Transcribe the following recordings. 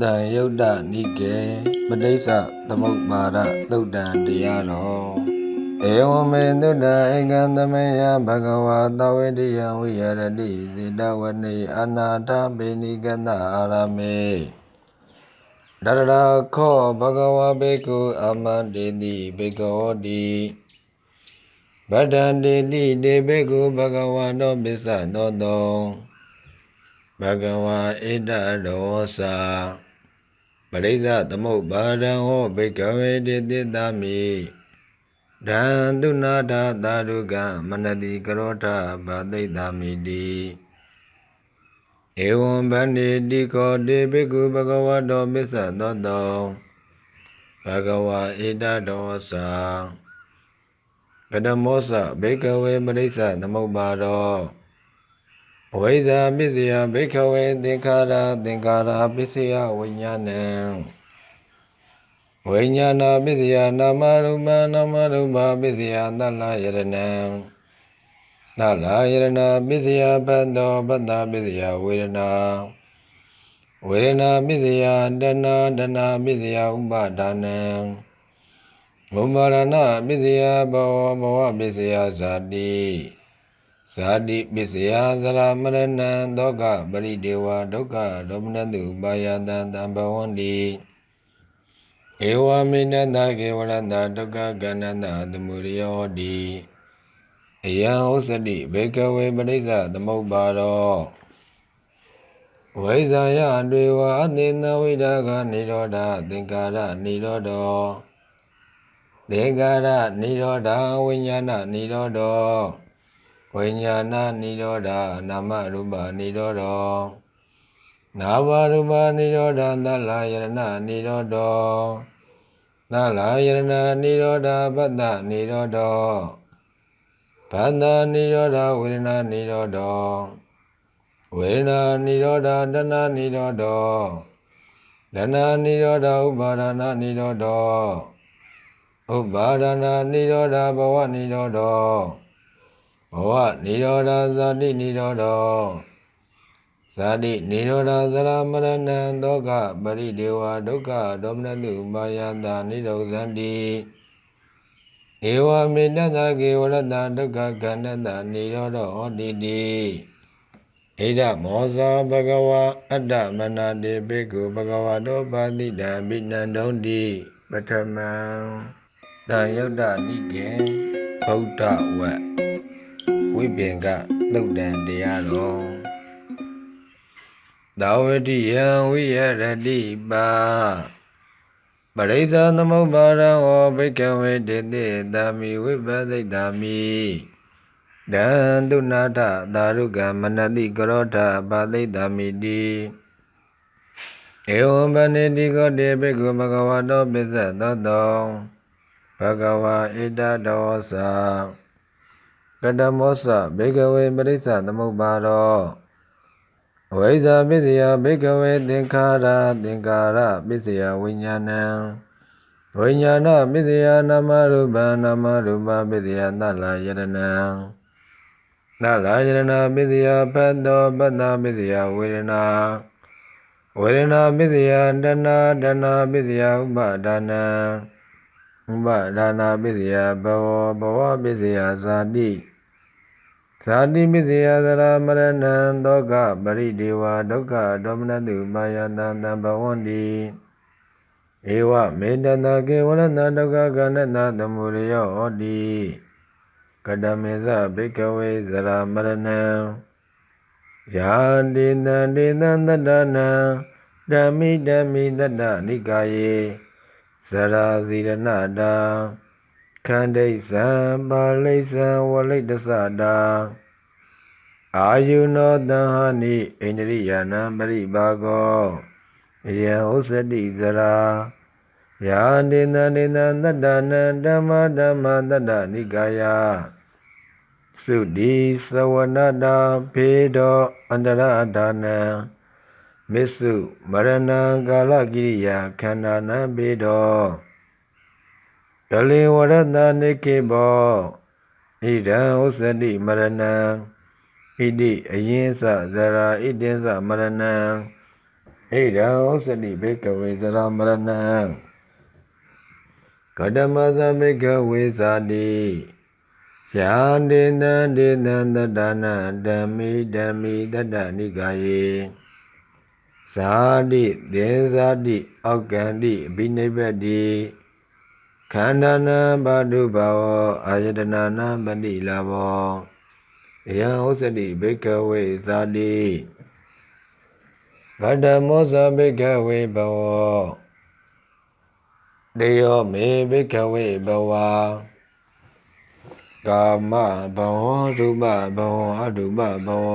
တန်ယုတ်တနိကေပဋိစ္စသမုပ္ပါဒသုတ်တံတရားတော်ဧဝမေသုတ္တဧကံသမေယဘဂဝါသဝေတိယဝိရတိစေတဝနေအနာထပေနိကတအာရမေတရရာခောဘဂဝါဘေကုအမန္တေတိဘေကဝတိဗဒ္ဒန္တေတိတေဘေကုဘဂဝါတောပစ္စသောတောဘဂဝါဧတဒောသာပရိစ္ဆသမုပ္ပါဒံဟောဘိကဝေတေတိတမိဒံသုနာထသာဓုကမနတိကရောထဘာသိတမိတိဧဝံဗန္တိတိခောတေဘိက္ခုဘဂဝတောပစ္စသောတောဘဂဝါဧတဒောသာကတမောသဘိကဝေပရိစ္ဆသမုပ္ပါဒောအဝိဇ္ဇာပစ္စယဘိကဝေသင်္ခါရသင်္ခါရပစ္စယဝိညာဏံဝိညာဏပစ္စယနာမရူပနာမရူပပစ္စယသလယရဏံသလယရဏပစ္စယဘတ္တောဘတ္တပစ္စယဝေဒနာဝေဒနာပစ္စယတဏတဏပစ္စယဥပါဒာနံဥပါဒနာပစ္စယဘဝဘဝပစ္စယဇာတိဇာတိပစ္စယသရမရဏံဒုက္ခပရိဒေဝဒုက္ခဒေါမနတုပါယတံတံဘဝန္တိဧဝမေနတကေဝရတဒုက္ခကန္နတသမုဒယောတိအယံဥစ္စတိဘေကဝေပရိစ္ဆသမုပ္ပါဒောဝိဇ္ဇာယတွေဝအသေနဝိဒါဂနိရောဓသင်္ကာရနိရောဓောသင်္ကာရနိရောဓဝိညာဏနိရောဓောဝိညာဏနိရောဓနာမရူပနိရောဓောနာမရူပနိရောဓသလယရဏနိရောဓောသလယရဏနိရောဓပတ္တနိရောဓောပတ္တနိရောဓဝေဒနာနိရောဓောဝေဒနာနိရောဓတဏနိရောဓောတဏနိရောဓဥပါဒနာနိရောဓောဥပါဒနာနိရောဓဘဝနိရောဓောဘဝနိရောဓဇာတိနိရောဓောဇာတိနိရောဓသရမရဏံဒုက္ခပရိဒေဝဒုက္ခဒေါမနတုပါယတနိရောဇန္တိဧဝမေတ္တကေဝရတဒုက္ခကန္နတနိရောဓဟောတိတိဣဒမောဇာဘဂဝါအတ္တမနာတိဘေကုဘဂဝတောပါတိတံဘိနန္တုံတိပထမံတန်ယုတ်တနိကေဗုဒ္ဓဝတ်ဝိပင်ကသုတ်တံတရားတော်သာဝတိယံဝိရတိပါပရိစ္ဆသမုပ္ပါဒံဟောဘိကဝေတေတိသမိဝိပသိတမိဒံသုနာထသာရုကမနတိကရောထဘာသိတမိတိဧဝံဗန္တိတိကောတေဘိက္ခုဘဂဝတောပစ္စသောတောဘဂဝါဧတဒောသာကတမောသဘိကဝေပရိစ္ဆသမုပ္ပါဒောအဝိဇ္ဇာပစ္စယဘိကဝေသင်္ခါရသင်္ခါရပစ္စယဝိညာဏံဝိညာဏပစ္စယနာမရူပနာမရူပပစ္စယသလယရဏံသလယရဏပစ္စယဘတ္တောဘတ္တပစ္စယဝေဒနာဝေဒနာပစ္စယတဏတဏပစ္စယဥပါဒာနံဥပါဒာနာပစ္စယဘဝဘဝပစ္စယဇာတိဇာတိပစ္စယသရမရဏံဒုက္ခပရိဒေဝဒုက္ခဒေါမနတုပါယတံတံဘဝန္တိဧဝမေတ္တကေဝရတဒုက္ခကန္နတသမုဒယောဟောတိကတမေဇဘိကဝေဇရမရဏံယာတိတံတေတံတတ္တနံဓမ္မိတတ္တနိကာယေဇရာဇိရဏတာခန္ဓိသံပါဠိသံဝလိတ္တသတာအာယုနောတံဟာနိဣန္ဒရိယာနံပရိပါကောယံဥစ္စတိဇရာယာတိတံတေတံတတ္တနံဓမ္မတတ္တနိကာယသုတိသဝနတာဖေတောအန္တရဒါနံမစ္စုမရဏံကာလကိရိယာခန္ဓာနံပေတောကလေဝရတနိကေဘောဣဒံဥစ္စတိမရဏံဣတိအယင်းစဇရာဣတိစမရဏံဣ ဒံဩစတိဘေကဝေသရမရဏံကတမသဘေကဝေဇာတိယာဒေနံဒေနံတတနာဓမ္မိတတ္တနိကာယေဇာတိသေဇာတိအောက်ကန္တိအဘိနိဗ္ဗတိခန္ဓာနံပါတုဘာဝအာယတနာနံပတိလာဘောယံဩစတိဘေကဝေဇာတိဗတ္တမောဇဘေကဝေဘဝတေယောမေဘေကဝေဘဝကာမဘဝရူပဘဝအရူပဘဝ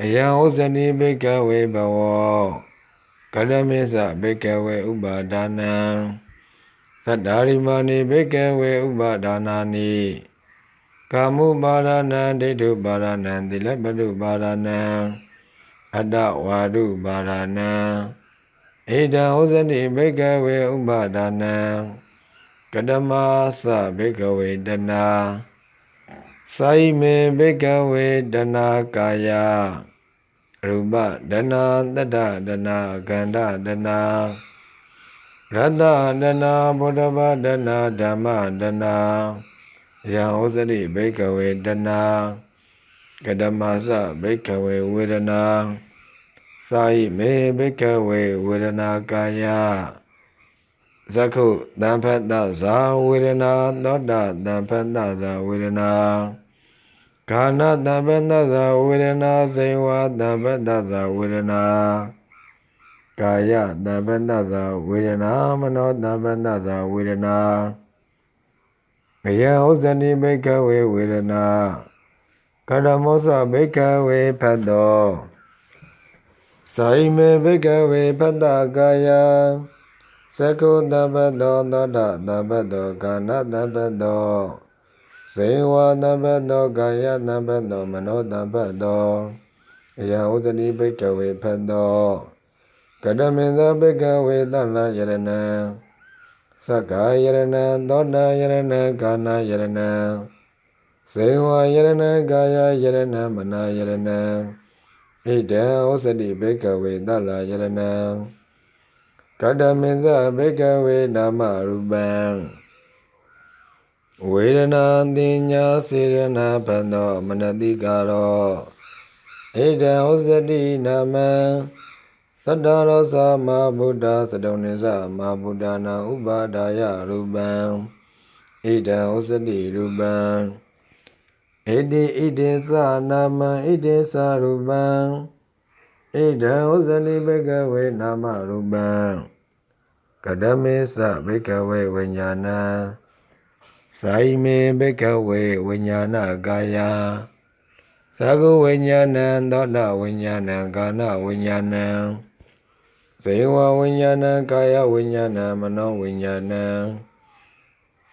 အယံဩဇတိဘေကဝေဘဝကတမေသဘေကဝေဥပါဒာနံသတ္တာရိမာနိဘေကဝေဥပါဒာနာနိကာမုပါဒာနံဒိဋ္ဌုပါဒာနံသီလပတုပါဒာနံအတ္တဝါဒုပါဒာနံဣဒံဩဇတိဘေကဝေဥပါဒာနံကတမသဘေကဝေတနာသာယိမေဘေကဝေတနာကာယရူပတနာတတ္တတနာခန္ဓာတနာရတ္တတနာဘုဒ္ဓဘာတနာဓမ္မတနာယံဩဇတိဘေကဝေတနာကတမသဘေကဝေဝေဒနာသာယိမေဘေကဝေဝေဒနာကာယဇက္ခုတံဖတ္တဇာဝေဒနာသောတာတံဖတ္တဇာဝေဒနာကာဏတံဖတ္တဇာဝေဒနာဇေဝတံဖတ္တဇာဝေဒနာကာယတံဖတ္တဇာဝေဒနာမနောတံဖတ္တဇာဝေဒနာအယံဩဇတိဘေကဝေဝေဒနာကတမောသဘေကဝေဖတ္တောသာယိမေဘေကဝေဖတ္တကာယသက္ကုတပ္ပတောသောတာတပ္ပတောကာဏတပ္ပတောဇေဝတပ္ပတောကာယတပ္ပတောမနောတပ္ပတောအယံဩဇတိဘေကဝေဖတ္တောကတမေသဘေကဝေသလယရဏံသက္ကာယရဏံသောတာယရဏံကာဏယရဏံဇေဝယရဏံကာယယရဏံမနာယရဏံဣဒံဩဇတိဘေကဝေသလယရဏံကတမေသဘေကဝေနာမရူပံဝေဒနာတင်ညာစေရနာဘန္တောမနတိကာရောဣဒံဩဇတိနာမံသတ္တရောသမဗုဒ္ဓသတုံနိသမဗုဒ္ဓနာဥပါဒါယရူပံဣဒံဩဇတိရူပံဣတိဣတိသနာမံဣတိသရူပံဣဒံဩဇတိဘေကဝေနာမရူပံကတမေသဘေကဝေဝိညာဏံသာယိမေဘေကဝေဝိညာဏကာယသဂုဝိညာဏံသောတာဝိညာဏံကာဏဝိညာဏံဇေဝဝိညာဏံကာယဝိညာဏံမနောဝိညာဏံ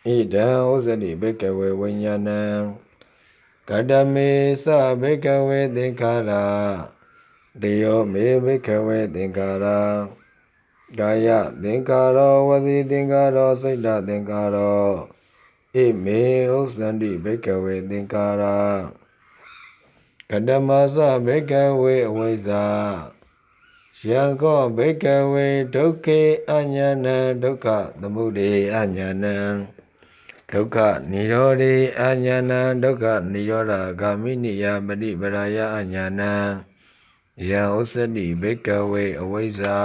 ဣဒံဩဇတိဘေကဝေဝိညာဏံကတမေသဘေကဝေသင်္ခါရတေယောမေဘေကဝေသင်္ခါရကာယသင်္ခါရောဝစီသင်္ခါရောစိတ်တသင်္ခါရောဣမေဥစ္ဆန္တိဘေကဝေသင်္ခါရကတမသဘေကဝေအဝိဇ္ဇာယံခောဘေကဝေဒုက္ခေအညာဏံဒုက္ခသမုဒယအညာဏံဒုက္ခនិရောဓေအညာဏံဒုက္ခនិရောဓဂာမိနိယပฏิပဒါယအညာဏံယံဥစ္စတိဘေကဝေအဝိဇ္ဇာ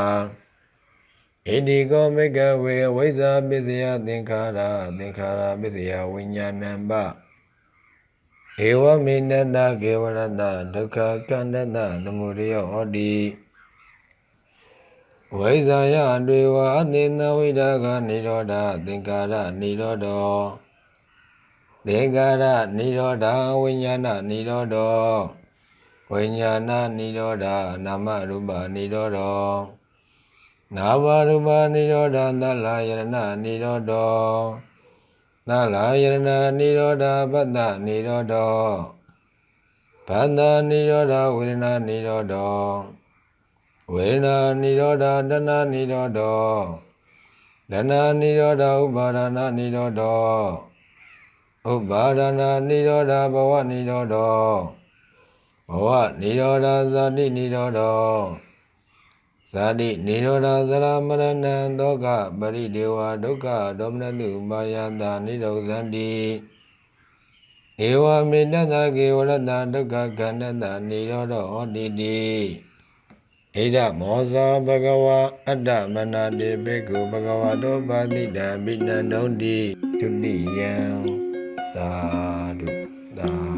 ဣတိကောဘေကဝေအဝိဇ္ဇာပစ္စယသင်္ခါရသင်္ခါရပစ္စယဝိညာဏံပဧဝမေနတကေဝရတဒုက္ခကန္တတသမုဒယောဟောတိဝိဇာယတေဝအသေနဝိဒါကនិရောဓသင်္ခါရនិရောဓောသင်္ခါရនិရောဓဝိညာဏនិရောဓောဝိညာဏនិရောဓနာမရူပនិရောဓောနာမရူပនិရောဓသလယရဏនិရောဓောသလယရဏនិရောဓပတ္တនិရောဓောပတ္တនិရောဓဝေဒနာនិရောဓောဝေဒနာនិရောဓတဏှာនិရောဓောတဏှာនិရောဓဥပါဒနာនិရောဓောဥပါဒနာនិရောဓဘဝនិရောဓောဘဝនិရောဓဇာတိនិရောဓော ဇာတိနိရောဓသရမရဏံဒုက္ခပရိဒေဝဒုက္ခဒေါမနတုမာယတာနိရောဇန္တိဧဝမေတ္တကေဝရတဒုက္ခခန္ဓတနိရောဓဟောတိတိဣဒမောဇာဘဂဝါအတ္တမနာတိဘေကုဘဂဝါတောပါတိတံဘိနန္ဒုံတိဒုတိယံသာဓုသာ